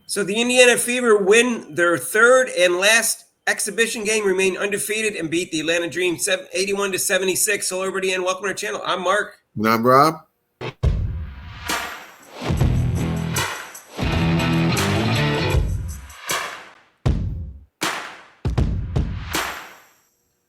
So the Indiana Fever win their third and last exhibition game, remain undefeated, and beat the Atlanta Dream 81-76. Hello, everybody, and welcome to our channel. I'm Mark. And I'm Rob.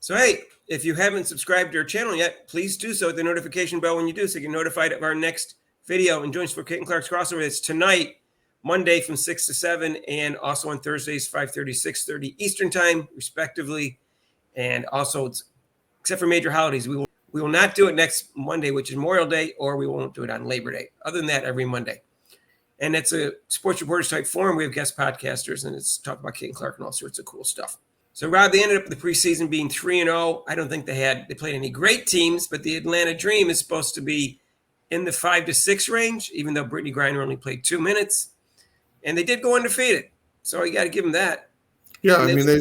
So, hey, if you haven't subscribed to our channel yet, please do so with the notification bell when you do, so you get notified of our next video. And join us for Kate and Clark's crossover. It's tonight, Monday from 6 to 7, and also on Thursdays, 5:30, 6:30 Eastern Time, respectively. And also, except for major holidays, we will not do it next Monday, which is Memorial Day, or we won't do it on Labor Day. Other than that, every Monday. And it's a sports reporters type forum. We have guest podcasters, and it's talk about Kate and Clark and all sorts of cool stuff. So, Rob, they ended up the preseason being 3-0. I don't think they played any great teams, but the Atlanta Dream is supposed to be in the 5 to 6 range, even though Brittany Griner only played 2 minutes. And they did go undefeated. So you got to give them that. Yeah, I mean, they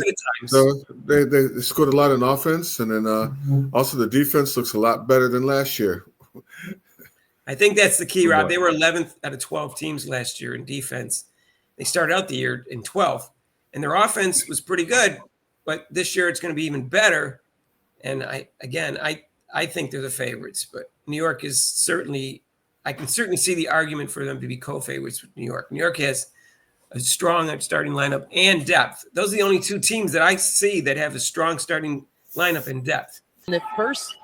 scored a lot in offense, and then also the defense looks a lot better than last year. I think that's the key, Rob. They were 11th out of 12 teams last year in defense. They started out the year in 12th, and their offense was pretty good. But this year it's going to be even better. And I think they're the favorites. But New York is certainly – I can certainly see the argument for them to be co-favorites with New York. New York has a strong starting lineup and depth. Those are the only two teams that I see that have a strong starting lineup and depth. In the first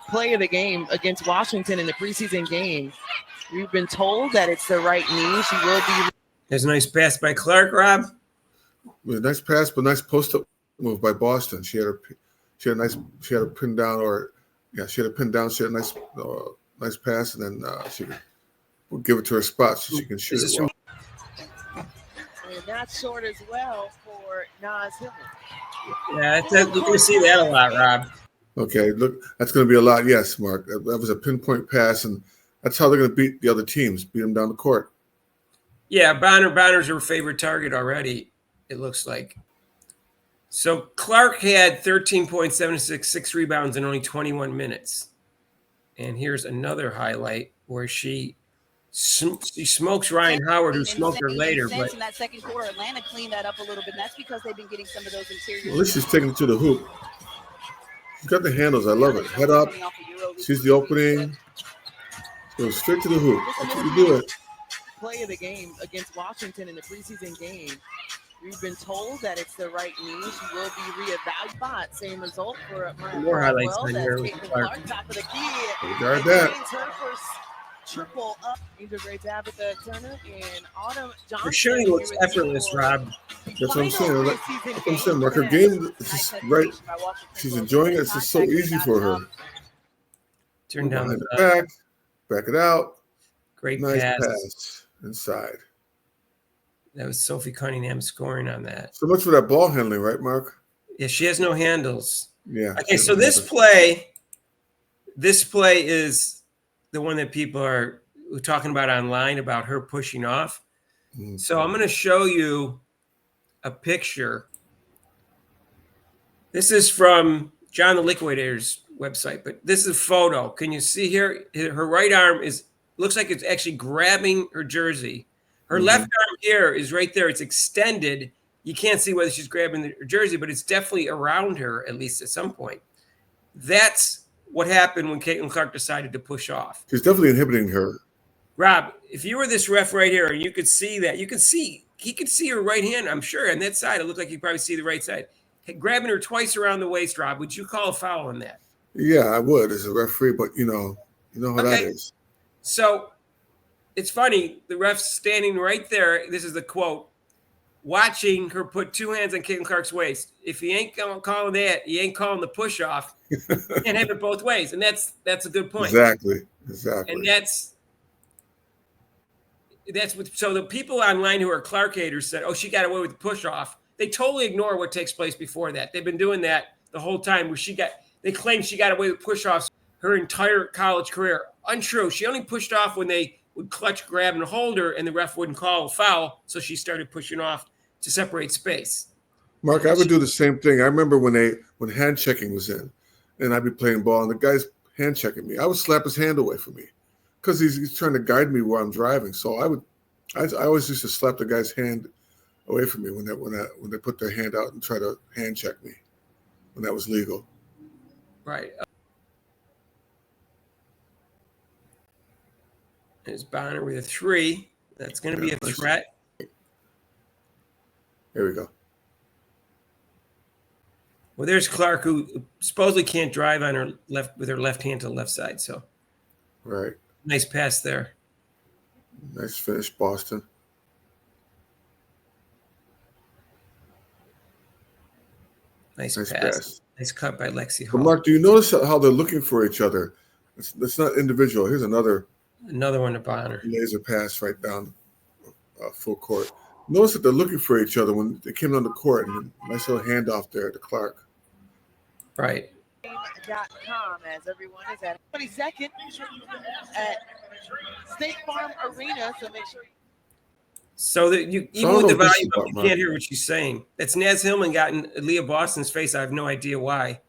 play of the game against Washington in the preseason game, we've been told that it's the right knee. She will be. There's a nice pass by Clark, Rob. Yeah, nice pass, but nice post-up move by Boston. She had a pin down, she had a nice pass, and then she would give it to her spot so she can shoot it well. And that's short as well for Nas Hill. Yeah, we're going to see that a lot, Rob. Okay, look, that's going to be a lot. Yes, Mark. That was a pinpoint pass, and that's how they're going to beat the other teams, beat them down the court. Yeah, Bonner's her favorite target already, it looks like. So Clark had 13.76, 6 rebounds in only 21 minutes. And here's another highlight where she smokes Ryan Howard, who smoked her later. But in that second quarter, Atlanta cleaned that up a little bit. And that's because they've been getting some of those interior. Well, she's taking it to the hoop. She's got the handles. I love it. Head up. Sees the opening. Goes straight to the hoop. That's what you do it. Play of the game against Washington in the preseason game. We've been told that it's the right knee. She will be reevaluated. Same result for more highlights on here. Top of the key. Regard that. Her first triple up. Angel Gray Tabitha Turner and Autumn Johnson. For sure, he looks effortless, Rob. That's what I'm saying. That's what I'm saying, Mark. Her game is just right. She's enjoying it. It's just so easy for her. Turn down the back it out. Great nice pass inside. That was Sophie Cunningham scoring on that. So much for that ball handling, right, Mark? Yeah, she has no handles. Yeah. Okay, so this play is the one that people are talking about online about her pushing off. Mm-hmm. So I'm going to show you a picture. This is from John the Liquidator's website, but this is a photo. Can you see here? Her right arm looks like it's actually grabbing her jersey. Her left arm here is right there. It's extended. You can't see whether she's grabbing her jersey, but it's definitely around her, at least at some point. That's what happened when Caitlin Clark decided to push off. She's definitely inhibiting her. Rob, if you were this ref right here, you could see that. He could see her right hand, I'm sure. On that side, it looked like you probably see the right side. Grabbing her twice around the waist, Rob, would you call a foul on that? Yeah, I would as a referee, but you know how that is. So it's funny, the ref's standing right there. This is the quote, watching her put 2 hands on Caitlin Clark's waist. If he ain't calling that, he ain't calling the push off. Can't have it both ways. And that's a good point. Exactly. And that's what, so the people online who are Clark haters said, oh, she got away with the push off. They totally ignore what takes place before that. They've been doing that the whole time where they claim she got away with push offs her entire college career. Untrue. She only pushed off when they would clutch, grab, and hold her, and the ref wouldn't call a foul, so she started pushing off to separate space. Mark, I would do the same thing. I remember when hand checking was in, and I'd be playing ball, and the guy's hand checking me. I would slap his hand away from me because he's trying to guide me where I'm driving. So I would I always used to slap the guy's hand away from me when they put their hand out and try to hand check me when that was legal. Right. There's Bonner with a 3. That's going to be a threat. Here we go. Well, there's Clark, who supposedly can't drive on her left with her left hand to the left side. So, right. Nice pass there. Nice finish, Boston. Nice pass. Nice cut by Lexie Hall. But Mark, do you notice how they're looking for each other? It's not individual. Here's another one to Bonner. Laser pass right down full court. Notice that they're looking for each other when they came on the court, and nice little handoff there to Clark. Right. .com as everyone is at 22nd at State Farm Arena. So make sure. So that you, even with the volume up, you can't hear what she's saying. That's Naz Hillman got in Leah Boston's face. I have no idea why,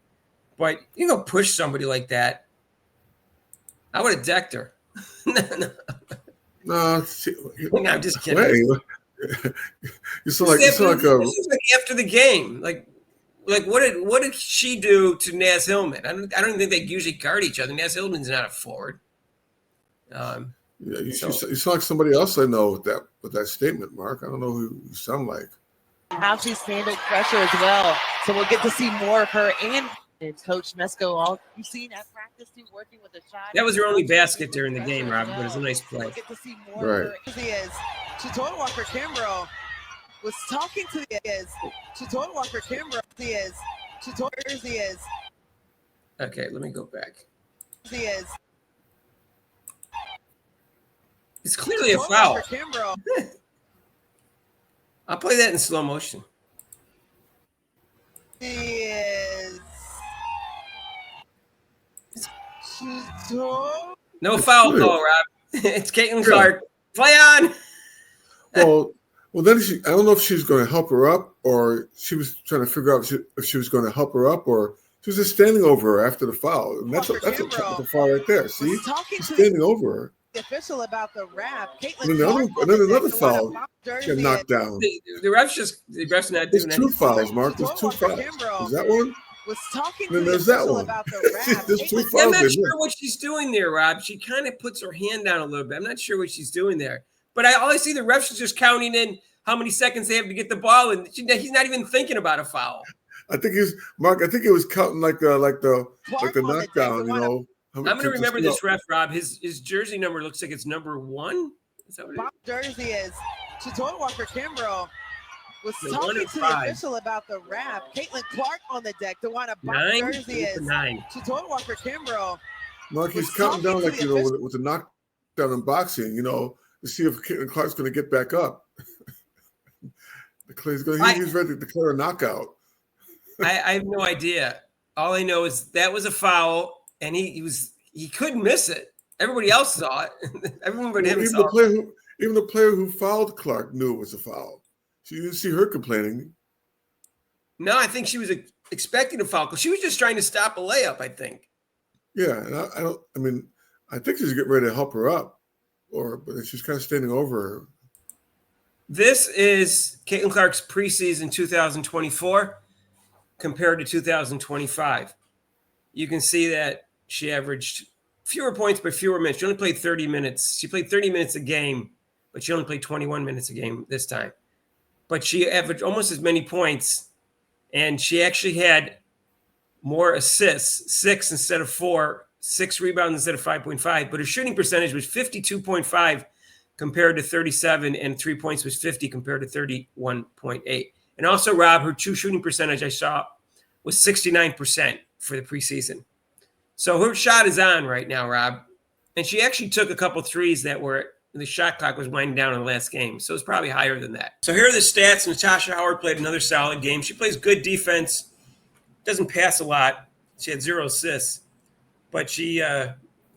but you go push somebody like that. I would have decked her. No, I'm just kidding. You sound like after the game, like what did she do to Naz Hillman? I don't even think they usually guard each other. Naz Hillman's not a forward. You sound like somebody else I know with that statement, Mark. I don't know who you sound like. How she's handled pressure as well. So we'll get to see more of her and Coach Mesko. All you've seen at practice too, working with the shot. That was her only basket during the game, Rob, but it was a nice play. We'll get to see more of her. Chatoya Walker-Kimbrough was talking to Chatoya Walker-Kimbrough Okay, let me go back. It's clearly a foul. I'll play that in slow motion. No foul call, Rob. It's Caitlin Clark. Play on. Well, then I don't know if she's going to help her up, or she was trying to figure out if she was going to help her up, or she was just standing over her after the foul. And that's a technical foul right there. See, she's standing over her. The official about the rap. And then another foul got knocked down. The ref's not doing anything. There's 2 fouls, Mark. There's 2 fouls. Is that one? Was talking and then there's that one. About the rap. There's 2 fouls. I'm not sure what she's doing there, Rob. She kind of puts her hand down a little bit. I'm not sure what she's doing there. But I see the refs just counting in how many seconds they have to get the ball, and he's not even thinking about a foul. I think he was counting like the knockdown, you know. I'm going to remember this ref, Rob. His jersey number looks like it's number 1. Is that what it is? Jersey is Chatoya Walker-Kimbrough was talking to the official about the rap. Caitlin Clark on the deck. The one of jersey is 9. Chatoya Walker-Kimbrough. Mark, he's counting down like, with the knockdown in boxing, to see if Caitlin Clark's going to get back up. He's ready to declare a knockout. I have no idea. All I know is that was a foul. And he couldn't miss it. Everybody else saw it. Everyone but him saw it. Even the player who fouled Clark knew it was a foul. So you didn't see her complaining. No, I think she was expecting a foul because she was just trying to stop a layup, I think. Yeah, and I think she's getting ready to help her up, but she's kind of standing over her. This is Caitlin Clark's preseason 2024 compared to 2025. You can see that she averaged fewer points but fewer minutes. She only played 30 minutes. She played 30 minutes a game, but she only played 21 minutes a game this time. But she averaged almost as many points, and she actually had more assists, 6 instead of 4, 6 rebounds instead of 5.5. But her shooting percentage was 52.5 compared to 37, and 3 points was 50 compared to 31.8. And also, Rob, her true shooting percentage I saw was 69% for the preseason. So her shot is on right now, Rob. And she actually took a couple threes that were the shot clock was winding down in the last game. So it's probably higher than that. So here are the stats. Natasha Howard played another solid game. She plays good defense, doesn't pass a lot. She had 0 assists, but she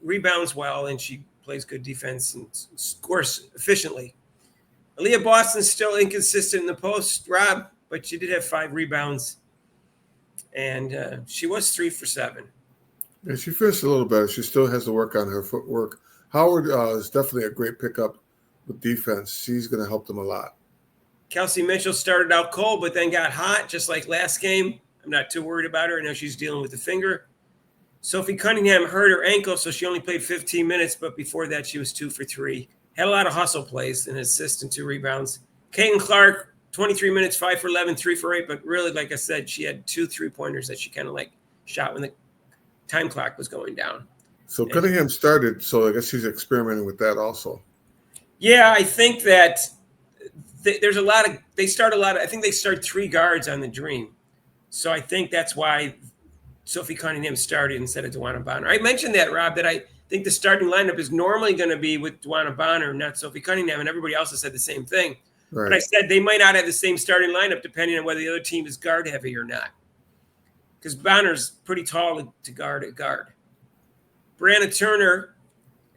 rebounds well and she plays good defense and scores efficiently. Leah Boston's still inconsistent in the post, Rob, but she did have 5 rebounds. And she was 3 for 7. Yeah, she finished a little better. She still has to work on her footwork. Howard is definitely a great pickup with defense. She's going to help them a lot. Kelsey Mitchell started out cold, but then got hot, just like last game. I'm not too worried about her. I know she's dealing with the finger. Sophie Cunningham hurt her ankle, so she only played 15 minutes, but before that, she was 2 for 3. Had a lot of hustle plays, an assist and 2 rebounds. Caitlin Clark, 23 minutes, 5 for 11, 3 for 8, but really, like I said, she had 2 3-pointers that she kind of like shot when the time clock was going down. So Cunningham started, so I guess she's experimenting with that also. Yeah, I think that there's a lot of – I think they start 3 guards on the Dream. So I think that's why Sophie Cunningham started instead of Dewana Bonner. I mentioned that, Rob, that I think the starting lineup is normally going to be with Dewana Bonner, not Sophie Cunningham, and everybody else has said the same thing. Right. But I said they might not have the same starting lineup depending on whether the other team is guard heavy or not. Because Bonner's pretty tall to guard at guard. Brianna Turner,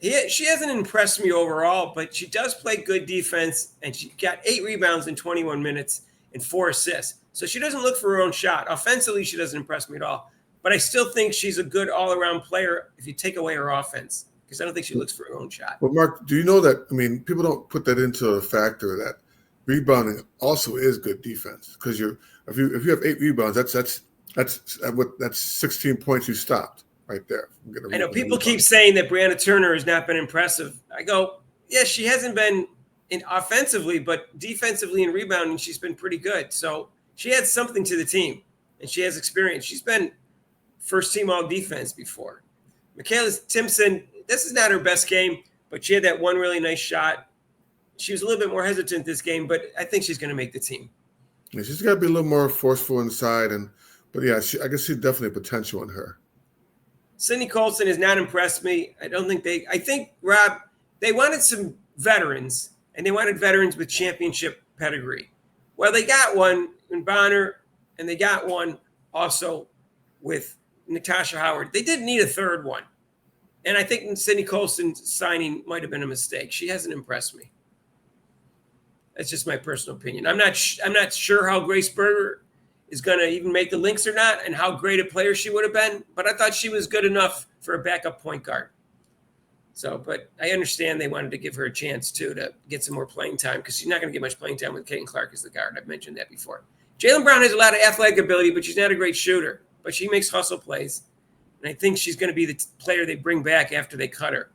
she hasn't impressed me overall, but she does play good defense, and she got 8 rebounds in 21 minutes and 4 assists. So she doesn't look for her own shot. Offensively, she doesn't impress me at all. But I still think she's a good all-around player if you take away her offense, because I don't think she looks for her own shot. But, Mark, do you know that, I mean, people don't put that into a factor that rebounding also is good defense, because if you have 8 rebounds, that's 16 points you stopped right there. I know people keep saying that Brianna Turner has not been impressive. I go, yeah, she hasn't been offensively, but defensively and rebounding, she's been pretty good. So she adds something to the team, and she has experience. She's been first team all defense before. Michaela Timpson, this is not her best game, but she had that one really nice shot. She was a little bit more hesitant this game, but I think she's going to make the team. Yeah, she's got to be a little more forceful inside, but yeah, I guess she's definitely potential in her. Sydney Colson has not impressed me. I think, Rob, they wanted some veterans, and they wanted veterans with championship pedigree. Well, they got one in Bonner, and they got one also with Natasha Howard. They didn't need a third one. And I think Sydney Colson's signing might have been a mistake. She hasn't impressed me. That's just my personal opinion. I'm not sure how Grace Berger is going to even make the Lynx or not, and how great a player she would have been. But I thought she was good enough for a backup point guard. So, but I understand they wanted to give her a chance, too, to get some more playing time, because she's not going to get much playing time with Caitlin Clark as the guard. I've mentioned that before. Jaylen Brown has a lot of athletic ability, but she's not a great shooter. But she makes hustle plays. And I think she's going to be the player they bring back after they cut her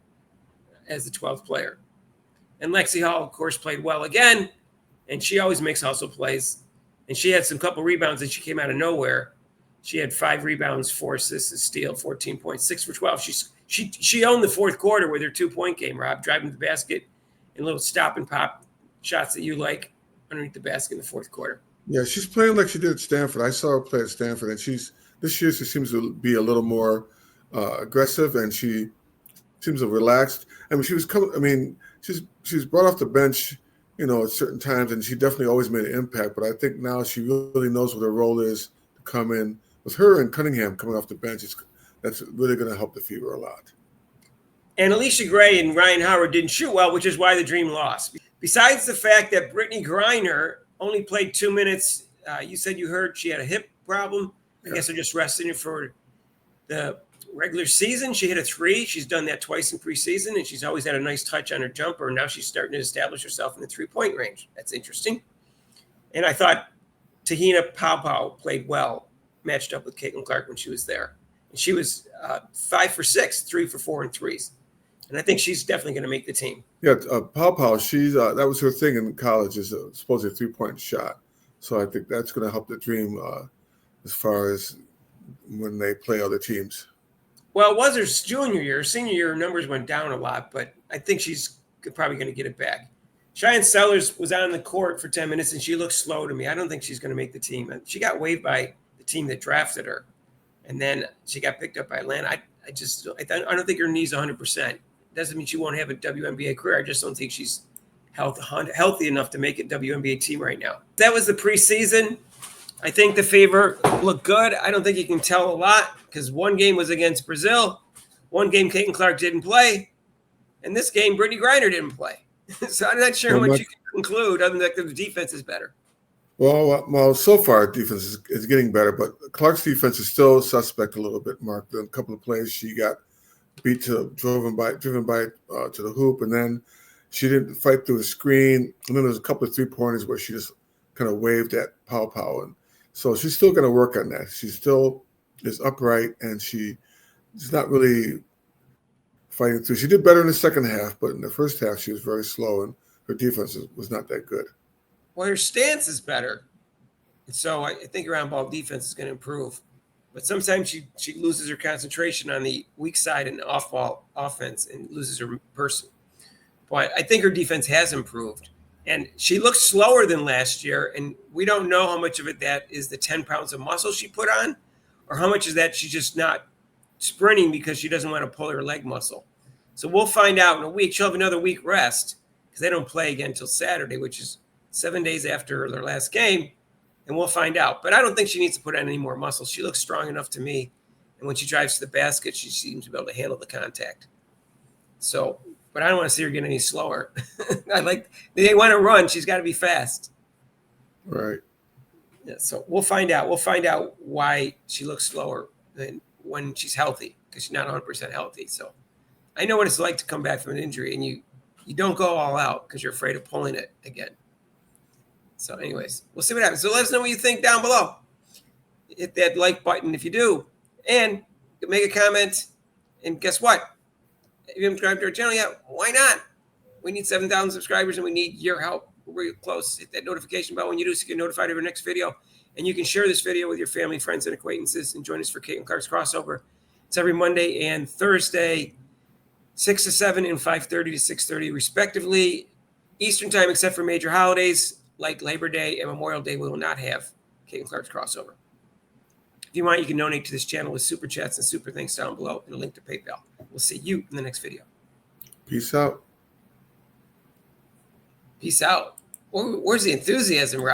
as the 12th player. And Lexie Hall, of course, played well again, and she always makes hustle plays. And she had some couple rebounds, and she came out of nowhere. She had 5 rebounds, 4 assists, a steal, 14 points, 6 for 12. She owned the fourth quarter with her 2-point game, Rob, driving to the basket and little stop and pop shots that you like underneath the basket in the fourth quarter. Yeah, she's playing like she did at Stanford. I saw her play at Stanford, and this year she seems to be a little more aggressive, and she seems relaxed. I mean, she's brought off the bench, at certain times, and she definitely always made an impact. But I think now she really knows what her role is to come in. With her and Cunningham coming off the bench, that's really going to help the Fever a lot. And Alicia Gray and Ryan Howard didn't shoot well, which is why the Dream lost. Besides the fact that Brittany Griner only played 2 minutes, you said you heard she had a hip problem. I guess they're just resting her for the regular season. She hit a 3. She's done that twice in preseason, and she's always had a nice touch on her jumper. And now she's starting to establish herself in the 3-point range. That's interesting. And I thought Tahina Paopao played well, matched up with Caitlin Clark when she was there. And she was 5 for 6, 3 for 4 and 3s. And I think she's definitely going to make the team. Yeah, Paopao, she's that was her thing in college, is supposedly a 3-point shot. So I think that's going to help the Dream as far as when they play other teams. Well, it was her junior year. Senior year, her numbers went down a lot, but I think she's probably going to get it back. Cheyenne Sellers was on the court for 10 minutes, and she looked slow to me. I don't think she's going to make the team. She got waived by the team that drafted her, and then she got picked up by Atlanta. I don't think her knee's 100%. Doesn't mean she won't have a WNBA career. I just don't think she's healthy enough to make a WNBA team right now. That was the preseason. I think the Fever looked good. I don't think you can tell a lot because one game was against Brazil. One game, Caitlin Clark didn't play. And this game, Brittany Griner didn't play. So I'm not sure how much you can conclude other than that the defense is better. Well, so far defense is getting better, but Clark's defense is still suspect a little bit, Mark. A couple of plays she got beat driven by to the hoop, and then she didn't fight through the screen. And then there's a couple of 3-pointers where she just kind of waved at pow. And so she's still going to work on that. She still is upright, and she's not really fighting through. She did better in the second half, but in the first half, she was very slow, and her defense was not that good. Well, her stance is better. And so I think her on-ball defense is going to improve. But sometimes she loses her concentration on the weak side and off-ball offense and loses her person. But I think her defense has improved. And she looks slower than last year, and we don't know how much of it that is the 10 pounds of muscle she put on, or how much is that she's just not sprinting because she doesn't want to pull her leg muscle. So we'll find out in a week. She'll have another week rest because they don't play again until Saturday, which is 7 days after their last game, and we'll find out. But I don't think she needs to put on any more muscle. She looks strong enough to me, and when she drives to the basket, she seems to be able to handle the contact. So, but I don't want to see her get any slower. They want to run. She's got to be fast. Right. Yeah, so we'll find out. We'll find out why she looks slower than when she's healthy, because she's not 100% healthy. So I know what it's like to come back from an injury, and you don't go all out because you're afraid of pulling it again. So anyways, we'll see what happens. So let us know what you think down below. Hit that like button if you do, and make a comment. And guess what? If you haven't subscribed to our channel yet, why not? We need 7,000 subscribers, and we need your help. We're really close. Hit that notification bell when you do so you get notified of our next video. And you can share this video with your family, friends, and acquaintances, and join us for Caitlin Clark's Crossover. It's every Monday and Thursday, 6 to 7 and 5:30 to 6:30, respectively, Eastern time, except for major holidays like Labor Day and Memorial Day. We will not have Caitlin Clark's Crossover. If you want, you can donate to this channel with super chats and super thanks down below and a link to PayPal. We'll see you in the next video. Peace out. Peace out. Where's the enthusiasm, Rob?